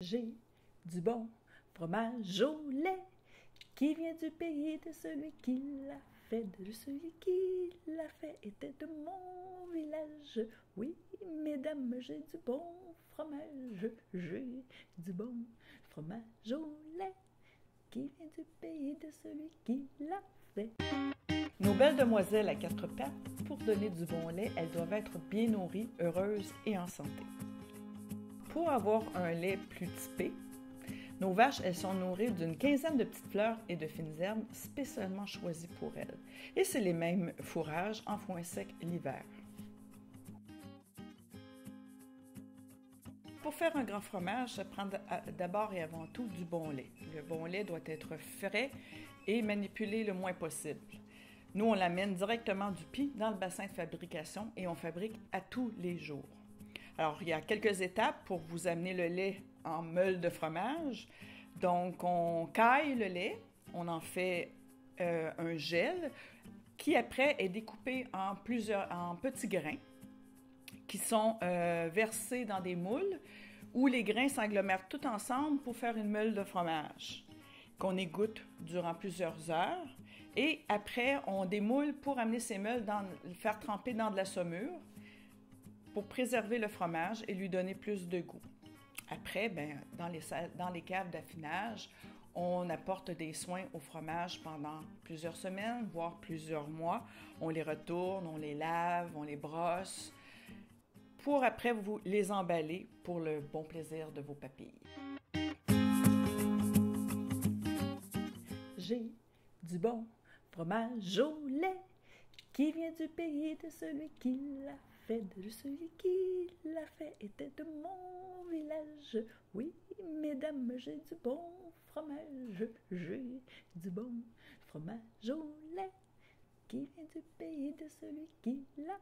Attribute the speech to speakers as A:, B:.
A: J'ai du bon fromage au lait qui vient du pays de celui qui l'a fait. De celui qui l'a fait était de mon village. Oui, mesdames, j'ai du bon fromage. J'ai du bon fromage au lait qui vient du pays de celui qui l'a fait. Nos belles demoiselles à quatre pattes, pour donner du bon lait, elles doivent être bien nourries, heureuses et en santé. Pour avoir un lait plus typé, nos vaches, elles sont nourries d'une quinzaine de petites fleurs et de fines herbes spécialement choisies pour elles. Et c'est les mêmes fourrages en foin sec l'hiver. Pour faire un grand fromage, ça prend d'abord et avant tout du bon lait. Le bon lait doit être frais et manipulé le moins possible. Nous, on l'amène directement du pis dans le bassin de fabrication et on fabrique à tous les jours. Alors, il y a quelques étapes pour vous amener le lait en meule de fromage. Donc, on caille le lait, on en fait un gel qui après est découpé en petits grains qui sont versés dans des moules où les grains s'agglomèrent tout ensemble pour faire une meule de fromage qu'on égoutte durant plusieurs heures. Et après, on démoule pour amener ces meules, le faire tremper dans de la saumure pour préserver le fromage et lui donner plus de goût. Après, dans les caves d'affinage, on apporte des soins au fromage pendant plusieurs semaines, voire plusieurs mois. On les retourne, on les lave, on les brosse, pour après vous les emballer pour le bon plaisir de vos papilles. J'ai du bon fromage au lait qui vient du pays de celui qui l'a fait. De celui qui l'a fait était de mon village. Oui, mesdames, j'ai du bon fromage. J'ai du bon fromage au lait qui vient du pays de celui qui l'a